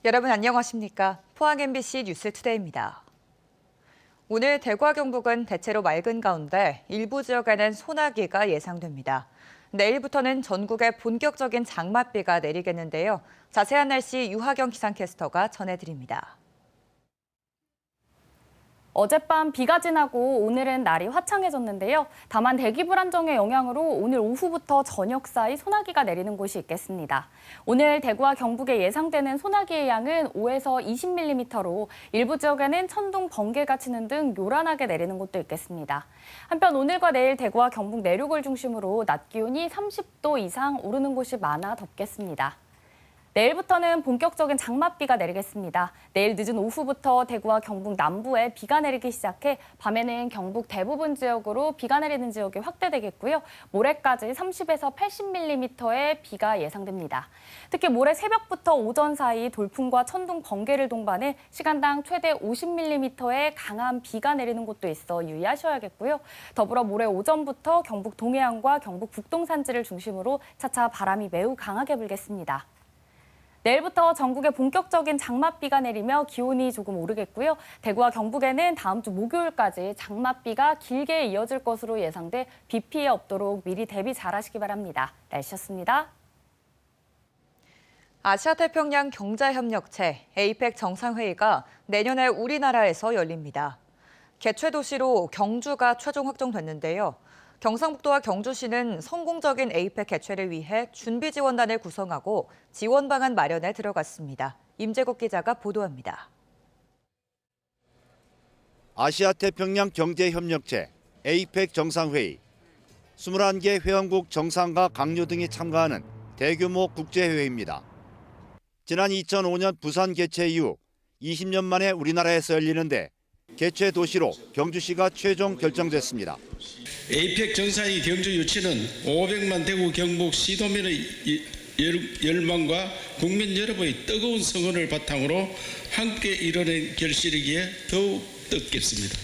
여러분 안녕하십니까? 포항 MBC 뉴스투데이입니다. 오늘 대구와 경북은 대체로 맑은 가운데 일부 지역에는 소나기가 예상됩니다. 내일부터는 전국에 본격적인 장맛비가 내리겠는데요. 자세한 날씨 유하경 기상캐스터가 전해드립니다. 어젯밤 비가 지나고 오늘은 날이 화창해졌는데요. 다만 대기 불안정의 영향으로 오늘 오후부터 저녁 사이 소나기가 내리는 곳이 있겠습니다. 오늘 대구와 경북에 예상되는 소나기의 양은 5에서 20mm로 일부 지역에는 천둥, 번개가 치는 등 요란하게 내리는 곳도 있겠습니다. 한편 오늘과 내일 대구와 경북 내륙을 중심으로 낮 기온이 30도 이상 오르는 곳이 많아 덥겠습니다. 내일부터는 본격적인 장맛비가 내리겠습니다. 내일 늦은 오후부터 대구와 경북 남부에 비가 내리기 시작해 밤에는 경북 대부분 지역으로 비가 내리는 지역이 확대되겠고요. 모레까지 30에서 80mm의 비가 예상됩니다. 특히 모레 새벽부터 오전 사이 돌풍과 천둥, 번개를 동반해 시간당 최대 50mm의 강한 비가 내리는 곳도 있어 유의하셔야겠고요. 더불어 모레 오전부터 경북 동해안과 경북 북동 산지를 중심으로 차차 바람이 매우 강하게 불겠습니다. 내일부터 전국에 본격적인 장맛비가 내리며 기온이 조금 오르겠고요. 대구와 경북에는 다음 주 목요일까지 장맛비가 길게 이어질 것으로 예상돼 비 피해 없도록 미리 대비 잘하시기 바랍니다. 날씨였습니다. 아시아태평양 경제협력체 APEC 정상회의가 내년에 우리나라에서 열립니다. 개최 도시로 경주가 최종 확정됐는데요. 경상북도와 경주시는 성공적인 APEC 개최를 위해 준비지원단을 구성하고 지원 방안 마련에 들어갔습니다. 임재국 기자가 보도합니다. 아시아태평양 경제협력체 APEC 정상회의, 21개 회원국 정상과 강요 등이 참가하는 대규모 국제회의입니다. 지난 2005년 부산 개최 이후 20년 만에 우리나라에서 열리는데 개최 도시로 경주시가 최종 결정됐습니다. APEC 정상회의 경주 유치는 500만 대구 경북 시도민의 열망과 국민 여러분의 뜨거운 성원을 바탕으로 함께 이뤄낸 결실이기에 더욱 뜻깊습니다.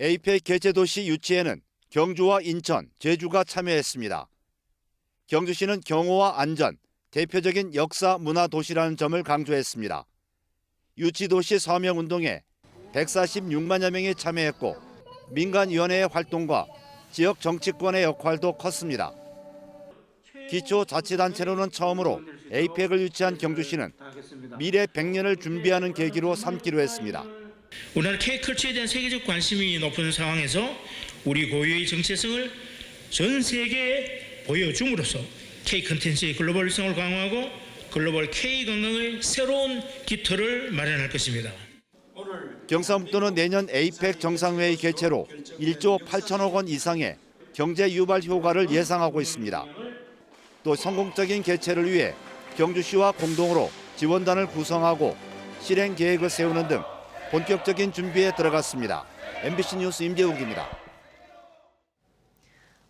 APEC 개최 도시 유치에는 경주와 인천, 제주가 참여했습니다. 경주시는 경호와 안전, 대표적인 역사 문화 도시라는 점을 강조했습니다. 유치 도시 서명 운동에 146만여 명이 참여했고 민간위원회의 활동과 지역 정치권의 역할도 컸습니다. 기초자치단체로는 처음으로 APEC을 유치한 경주시는 미래 100년을 준비하는 계기로 삼기로 했습니다. 우리나라 K컬처에 대한 세계적 관심이 높은 상황에서 우리 고유의 정체성을 전 세계에 보여줌으로써 K 컨텐츠의 글로벌성을 강화하고 글로벌 K 관광의 새로운 기틀을 마련할 것입니다. 경상북도는 내년 APEC 정상회의 개최로 1조 8천억 원 이상의 경제 유발 효과를 예상하고 있습니다. 또 성공적인 개최를 위해 경주시와 공동으로 지원단을 구성하고 실행 계획을 세우는 등 본격적인 준비에 들어갔습니다. MBC 뉴스 임재욱입니다.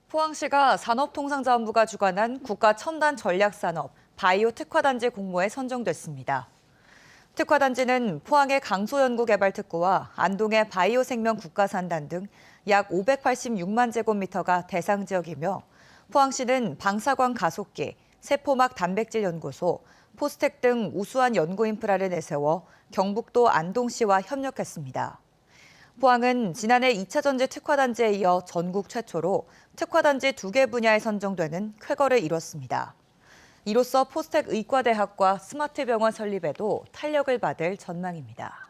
포항시가 산업통상자원부가 주관한 국가첨단전략산업 바이오 특화단지 공모에 선정됐습니다. 특화단지는 포항의 강소연구개발특구와 안동의 바이오생명 국가산단 등 약 586만 제곱미터가 대상 지역이며 포항시는 방사광 가속기, 세포막 단백질 연구소, 포스텍 등 우수한 연구 인프라를 내세워 경북도 안동시와 협력했습니다. 포항은 지난해 2차 전지 특화단지에 이어 전국 최초로 특화단지 2개 분야에 선정되는 쾌거를 이뤘습니다. 이로써 포스텍 의과대학과 스마트병원 설립에도 탄력을 받을 전망입니다.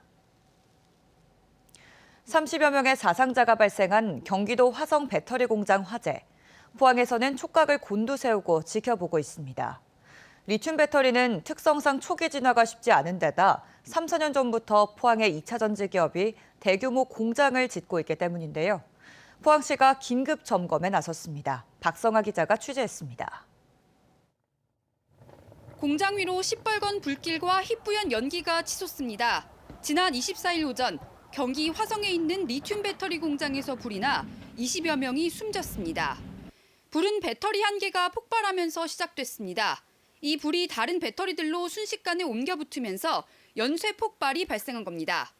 30여 명의 사상자가 발생한 경기도 화성 배터리 공장 화재. 포항에서는 촉각을 곤두세우고 지켜보고 있습니다. 리튬 배터리는 특성상 초기 진화가 쉽지 않은 데다 3, 4년 전부터 포항의 2차 전지 기업이 대규모 공장을 짓고 있기 때문인데요. 포항시가 긴급 점검에 나섰습니다. 박성아 기자가 취재했습니다. 공장 위로 시뻘건 불길과 희뿌연 연기가 치솟습니다. 지난 24일 오전 경기 화성에 있는 리튬 배터리 공장에서 불이 나 20여 명이 숨졌습니다. 불은 배터리 한 개가 폭발하면서 시작됐습니다. 이 불이 다른 배터리들로 순식간에 옮겨 붙으면서 연쇄 폭발이 발생한 겁니다.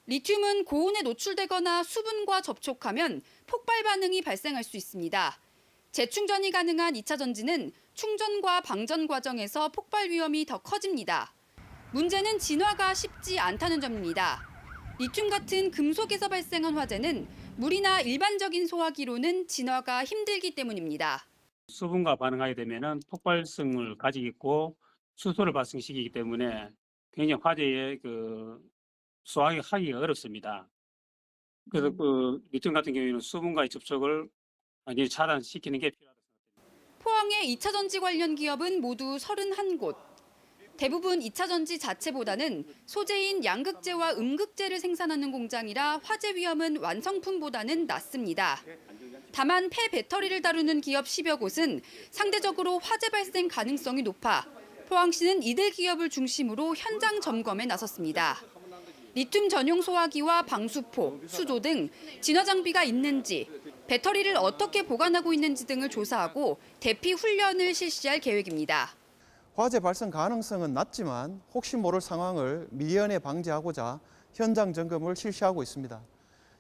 리튬은 고온에 노출되거나 수분과 접촉하면 폭발 반응이 발생할 수 있습니다. 재충전이 가능한 2차 전지는 충전과 방전 과정에서 폭발 위험이 더 커집니다. 문제는 진화가 쉽지 않다는 점입니다. 리튬 같은 금속에서 발생한 화재는 물이나 일반적인 소화기로는 진화가 힘들기 때문입니다. 수분과 반응하게 되면은 폭발성을 가지고 있고 수소를 발생시키기 때문에 굉장히 화재에 소화하기가 어렵습니다. 그래서 리튬 같은 경우에는 수분과의 접촉을 완전히 차단시키는 게 필요하다. 포항의 2차 전지 관련 기업은 모두 31곳. 대부분 2차 전지 자체보다는 소재인 양극재와 음극재를 생산하는 공장이라 화재 위험은 완성품보다는 낮습니다. 다만 폐배터리를 다루는 기업 10여 곳은 상대적으로 화재 발생 가능성이 높아 포항시는 이들 기업을 중심으로 현장 점검에 나섰습니다. 리튬 전용 소화기와 방수포, 수조 등 진화 장비가 있는지, 배터리를 어떻게 보관하고 있는지 등을 조사하고 대피 훈련을 실시할 계획입니다. 화재 발생 가능성은 낮지만 혹시 모를 상황을 미연에 방지하고자 현장 점검을 실시하고 있습니다.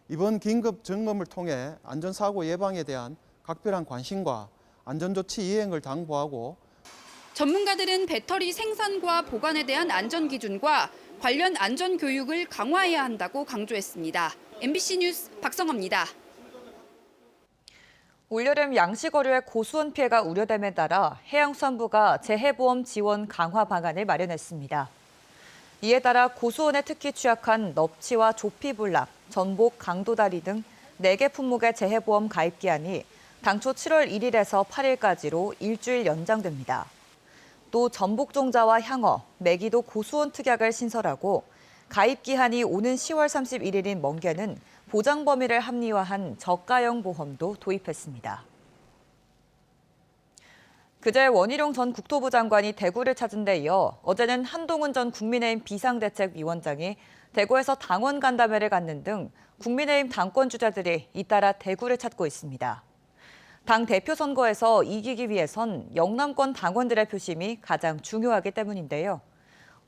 이번 긴급 점검을 통해 안전사고 예방에 대한 각별한 관심과 안전조치 이행을 당부하고 전문가들은 배터리 생산과 보관에 대한 안전 기준과 관련 안전 교육을 강화해야 한다고 강조했습니다. MBC 뉴스 박성화입니다. 올여름 양식어류의 고수온 피해가 우려됨에 따라 해양수산부가 재해보험 지원 강화 방안을 마련했습니다. 이에 따라 고수온에 특히 취약한 넙치와 조피불락, 전복, 강도다리 등 4개 품목의 재해보험 가입 기한이 당초 7월 1일에서 8일까지로 일주일 연장됩니다. 또 전복종자와 향어, 메기도 고수온 특약을 신설하고 가입 기한이 오는 10월 31일인 멍게는 보장 범위를 합리화한 저가형 보험도 도입했습니다. 그제 원희룡 전 국토부 장관이 대구를 찾은 데 이어 어제는 한동훈 전 국민의힘 비상대책위원장이 대구에서 당원 간담회를 갖는 등 국민의힘 당권 주자들이 잇따라 대구를 찾고 있습니다. 당 대표 선거에서 이기기 위해선 영남권 당원들의 표심이 가장 중요하기 때문인데요.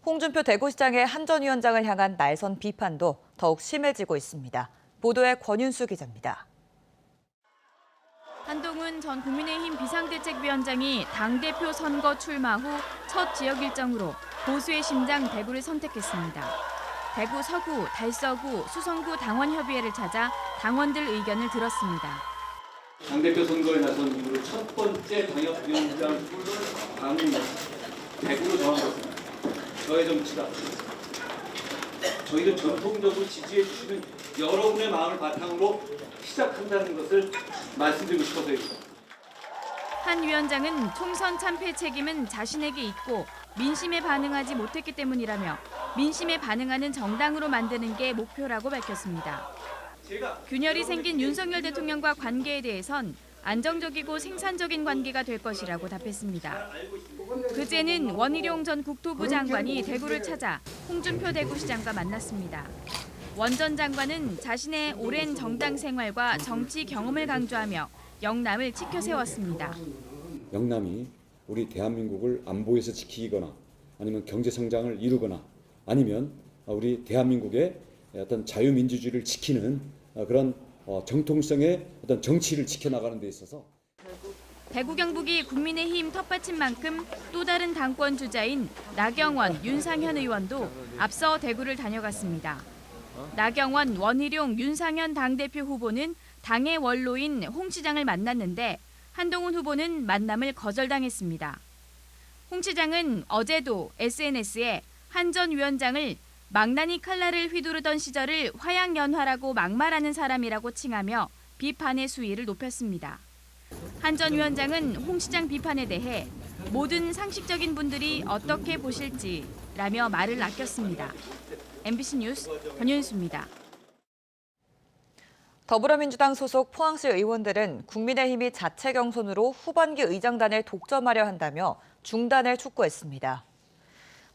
홍준표 대구시장의 한 전 위원장을 향한 날선 비판도 더욱 심해지고 있습니다. 보도에 권윤수 기자입니다. 한동훈 전 국민의힘 비상대책위원장이 당대표 선거 출마 후 첫 지역 일정으로 보수의 심장 대구를 선택했습니다. 대구 서구, 달서구, 수성구 당원협의회를 찾아 당원들 의견을 들었습니다. 당대표 선거에 나선 이후로 첫 번째 당협위원장 방문 대구로 정한 것입니다. 저의 정치다. 저희를 전통적으로 지지해 주시는 여러분의 마음을 바탕으로 시작한다는 것을 말씀드리고 싶어서입니다. 한 위원장은 총선 참패 책임은 자신에게 있고 민심에 반응하지 못했기 때문이라며 민심에 반응하는 정당으로 만드는 게 목표라고 밝혔습니다. 균열이 생긴 윤석열 대통령과 관계에 대해선 안정적이고 생산적인 관계가 될 것이라고 답했습니다. 그제는 원희룡 전 국토부 장관이 대구를 찾아 홍준표 대구시장과 만났습니다. 원 전 장관은 자신의 오랜 정당 생활과 정치 경험을 강조하며 영남을 지켜 세웠습니다. 영남이 우리 대한민국을 안보에서 지키거나 아니면 경제 성장을 이루거나 아니면 우리 대한민국의 어떤 자유민주주의를 지키는 그런 정통성의 어떤 정치를 지켜나가는 데 있어서 대구 경북이 국민의힘 텃밭인 또 다른 당권 주자인 나경원, 윤상현 의원도 앞서 대구를 다녀갔습니다. 나경원, 원희룡, 윤상현 당대표 후보는 당의 원로인 홍 시장을 만났는데 한동훈 후보는 만남을 거절당했습니다. 홍 시장은 어제도 SNS에 한 전 위원장을 망나니 칼날을 휘두르던 시절을 화양연화라고 막말하는 사람이라고 칭하며 비판의 수위를 높였습니다. 한 전 위원장은 홍 시장 비판에 대해 모든 상식적인 분들이 어떻게 보실지라며 말을 아꼈습니다. MBC 뉴스 권윤수입니다. 더불어민주당 소속 포항시 의원들은 국민의힘이 자체 경선으로 후반기 의장단을 독점하려 한다며 중단을 촉구했습니다.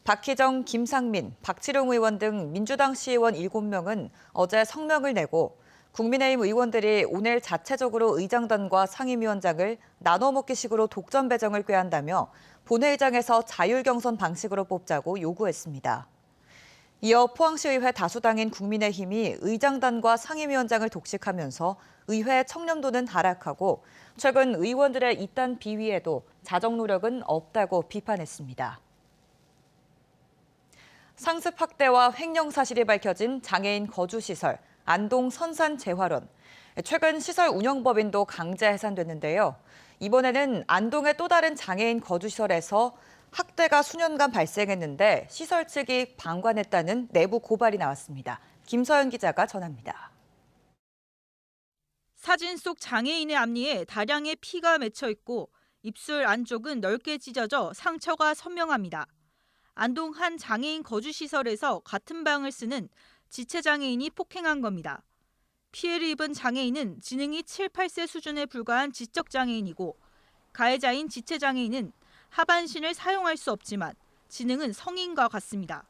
박희정, 김상민, 박지룡 의원 등 민주당 시의원 7명은 어제 성명을 내고 국민의힘 의원들이 오늘 자체적으로 의장단과 상임위원장을 나눠먹기식으로 독점 배정을 꾀한다며 본회의장에서 자율경선 방식으로 뽑자고 요구했습니다. 이어 포항시의회 다수당인 국민의힘이 의장단과 상임위원장을 독식하면서 의회 청렴도는 하락하고 최근 의원들의 이딴 비위에도 자정 노력은 없다고 비판했습니다. 상습 학대와 횡령 사실이 밝혀진 장애인 거주시설 안동 선산재활원. 최근 시설 운영법인도 강제 해산됐는데요. 이번에는 안동의 또 다른 장애인 거주시설에서 학대가 수년간 발생했는데 시설 측이 방관했다는 내부 고발이 나왔습니다. 김서연 기자가 전합니다. 사진 속 장애인의 앞니에 다량의 피가 맺혀 있고 입술 안쪽은 넓게 찢어져 상처가 선명합니다. 안동 한 장애인 거주시설에서 같은 방을 쓰는 지체장애인이 폭행한 겁니다. 피해를 입은 장애인은 지능이 7, 8세 수준에 불과한 지적장애인이고 가해자인 지체장애인은 하반신을 사용할 수 없지만 지능은 성인과 같습니다.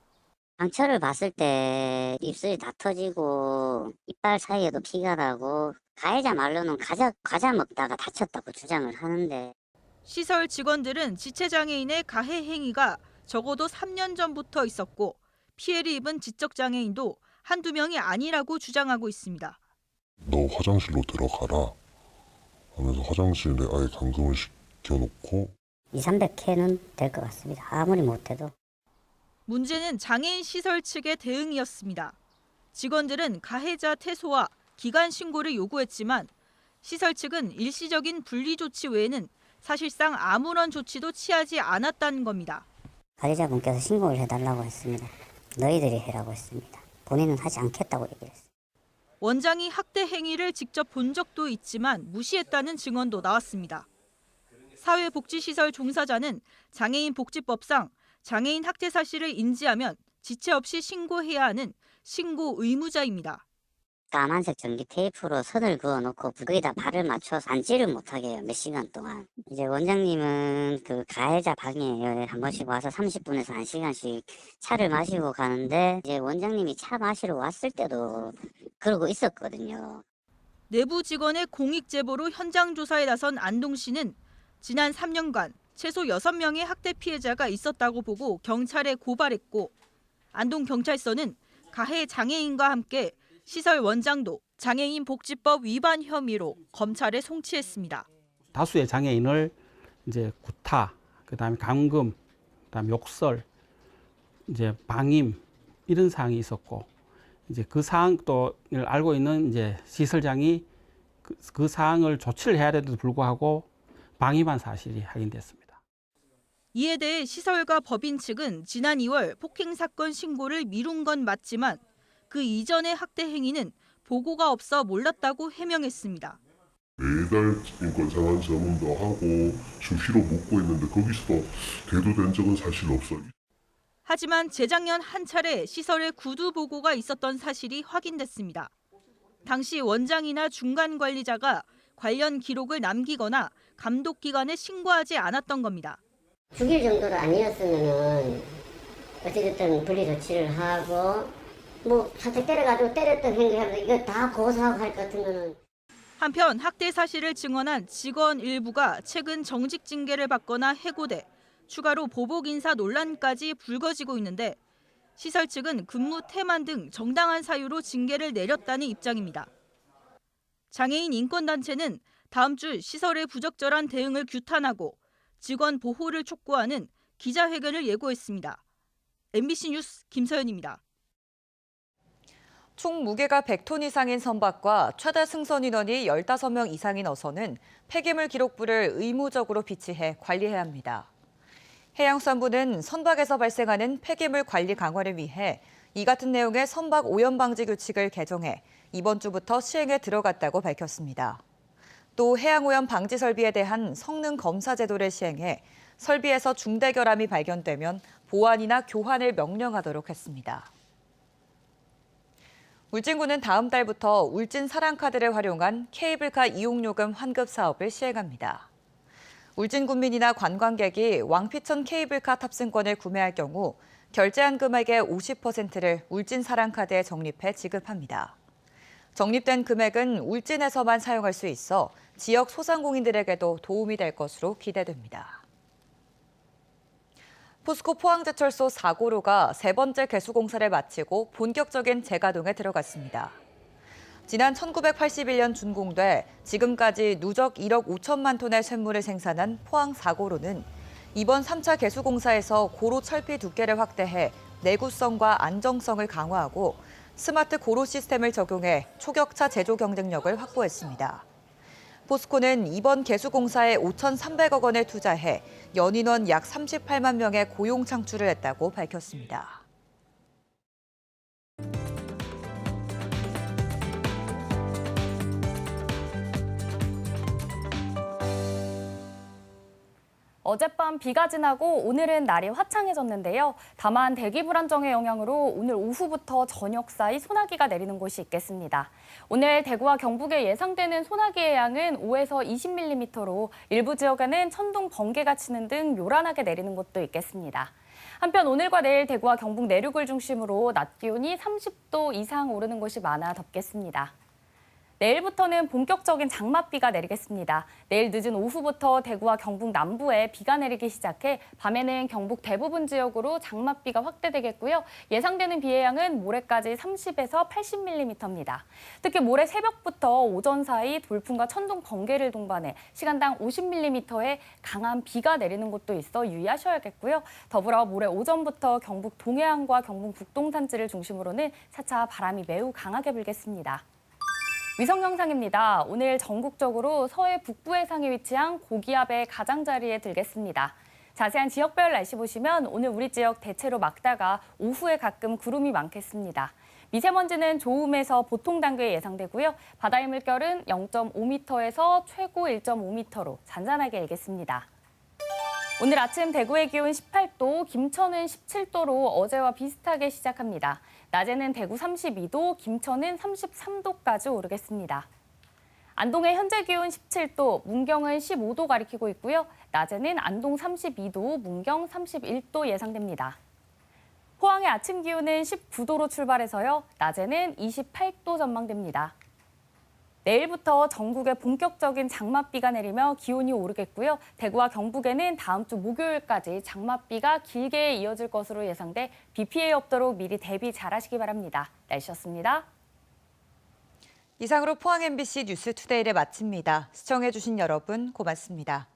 상처를 봤을 때 입술이 다 터지고 이빨 사이에도 피가 나고 가해자 말로는 과자 먹다가 다쳤다고 주장을 하는데 시설 직원들은 지체장애인의 가해 행위가 적어도 3년 전부터 있었고 피해를 입은 지적장애인도 한두 명이 아니라고 주장하고 있습니다. 너 화장실로 들어가라 하면서 화장실에 아예 감금을 시켜놓고 200~300회는 될 것 같습니다. 아무리 못해도. 문제는 장애인 시설 측의 대응이었습니다. 직원들은 가해자 퇴소와 기간 신고를 요구했지만 시설 측은 일시적인 분리 조치 외에는 사실상 아무런 조치도 취하지 않았다는 겁니다. 가해자분께서 신고를 해달라고 했습니다. 너희들이 해라고 했습니다. 본인은 하지 않겠다고 얘기를 했습니다. 원장이 학대 행위를 직접 본 적도 있지만 무시했다는 증언도 나왔습니다. 사회복지시설 종사자는 장애인 복지법상 장애인 학대 사실을 인지하면 지체 없이 신고해야 하는 신고 의무자입니다. 까만색 전기 테이프로 선을 그어놓고 거기다 발을 맞춰서 앉지를 못하게 해요. 몇 시간 동안. 이제 원장님은 그 가해자 방에 한 번씩 와서 30분에서 1시간씩 차를 마시고 가는데 이제 원장님이 차 마시러 왔을 때도 그러고 있었거든요. 내부 직원의 공익 제보로 현장 조사에 나선 안동시는 지난 3년간 최소 6명의 학대 피해자가 있었다고 보고 경찰에 고발했고 안동경찰서는 가해 장애인과 함께 시설 원장도 장애인 복지법 위반 혐의로 검찰에 송치했습니다. 다수의 장애인을 이제 구타, 그다음에 감금, 그다음에 욕설, 이제 방임 이런 사항이 있었고 이제 그 사항을 알고 있는 이제 시설장이 그 사항을 조치를 해야 되는데도 불구하고 방임한 사실이 확인됐습니다. 이에 대해 시설과 법인 측은 지난 2월 폭행 사건 신고를 미룬 건 맞지만 그 이전의 학대 행위는 보고가 없어 몰랐다고 해명했습니다. 매달 인권 상한 점검도 하고 수시로 묻고 있는데 거기서도 대두된 적은 사실 없어요. 하지만 재작년 한 차례 시설에 구두 보고가 있었던 사실이 확인됐습니다. 당시 원장이나 중간 관리자가 관련 기록을 남기거나 감독기관에 신고하지 않았던 겁니다. 죽일 정도로 아니었으면은 어찌됐든 분리 조치를 하고 뭐 살짝 때려가지고 때렸던 행위하면서 이거 다 고소하고 할 것 같으면은. 한편 학대 사실을 증언한 직원 일부가 최근 정직 징계를 받거나 해고돼 추가로 보복 인사 논란까지 불거지고 있는데 시설 측은 근무 태만 등 정당한 사유로 징계를 내렸다는 입장입니다. 장애인 인권단체는 다음 주 시설의 부적절한 대응을 규탄하고 직원 보호를 촉구하는 기자회견을 예고했습니다. MBC 뉴스 김서연입니다. 총 무게가 100톤 이상인 선박과 최대 승선 인원이 15명 이상인 어선은 폐기물 기록부를 의무적으로 비치해 관리해야 합니다. 해양수산부는 선박에서 발생하는 폐기물 관리 강화를 위해 이 같은 내용의 선박 오염 방지 규칙을 개정해 이번 주부터 시행에 들어갔다고 밝혔습니다. 또 해양오염 방지 설비에 대한 성능 검사 제도를 시행해 설비에서 중대 결함이 발견되면 보완이나 교환을 명령하도록 했습니다. 울진군은 다음 달부터 울진 사랑카드를 활용한 케이블카 이용요금 환급 사업을 시행합니다. 울진 군민이나 관광객이 왕피천 케이블카 탑승권을 구매할 경우 결제한 금액의 50%를 울진 사랑카드에 적립해 지급합니다. 적립된 금액은 울진에서만 사용할 수 있어 지역 소상공인들에게도 도움이 될 것으로 기대됩니다. 포스코 포항제철소 4고로가 세 번째 개수 공사를 마치고 본격적인 재가동에 들어갔습니다. 지난 1981년 준공돼 지금까지 누적 1억 5천만 톤의 쇳물을 생산한 포항 4고로는 이번 3차 개수 공사에서 고로 철피 두께를 확대해 내구성과 안정성을 강화하고 스마트 고로 시스템을 적용해 초격차 제조 경쟁력을 확보했습니다. 포스코는 이번 개수공사에 5,300억 원을 투자해 연인원 약 38만 명의 고용 창출을 했다고 밝혔습니다. 어젯밤 비가 지나고 오늘은 날이 화창해졌는데요. 다만 대기 불안정의 영향으로 오늘 오후부터 저녁 사이 소나기가 내리는 곳이 있겠습니다. 오늘 대구와 경북에 예상되는 소나기의 양은 5에서 20mm로 일부 지역에는 천둥, 번개가 치는 등 요란하게 내리는 곳도 있겠습니다. 한편 오늘과 내일 대구와 경북 내륙을 중심으로 낮 기온이 30도 이상 오르는 곳이 많아 덥겠습니다. 내일부터는 본격적인 장맛비가 내리겠습니다. 내일 늦은 오후부터 대구와 경북 남부에 비가 내리기 시작해 밤에는 경북 대부분 지역으로 장맛비가 확대되겠고요. 예상되는 비의 양은 모레까지 30에서 80mm입니다. 특히 모레 새벽부터 오전 사이 돌풍과 천둥, 번개를 동반해 시간당 50mm의 강한 비가 내리는 곳도 있어 유의하셔야겠고요. 더불어 모레 오전부터 경북 동해안과 경북 북동 산지를 중심으로는 차차 바람이 매우 강하게 불겠습니다. 위성 영상입니다. 오늘 전국적으로 서해 북부 해상에 위치한 고기압의 가장자리에 들겠습니다. 자세한 지역별 날씨 보시면 오늘 우리 지역 대체로 맑다가 오후에 가끔 구름이 많겠습니다. 미세먼지는 좋음에서 보통 단계에 예상되고요. 바다의 물결은 0.5m에서 최고 1.5m로 잔잔하게 일겠습니다. 오늘 아침 대구의 기온 18도, 김천은 17도로 어제와 비슷하게 시작합니다. 낮에는 대구 32도, 김천은 33도까지 오르겠습니다. 안동의 현재 기온 17도, 문경은 15도 가리키고 있고요. 낮에는 안동 32도, 문경 31도 예상됩니다. 포항의 아침 기온은 19도로 출발해서요. 낮에는 28도 전망됩니다. 내일부터 전국에 본격적인 장맛비가 내리며 기온이 오르겠고요. 대구와 경북에는 다음 주 목요일까지 장맛비가 길게 이어질 것으로 예상돼 비 피해 없도록 미리 대비 잘하시기 바랍니다. 날씨였습니다. 이상으로 포항 MBC 뉴스투데이를 마칩니다. 시청해주신 여러분 고맙습니다.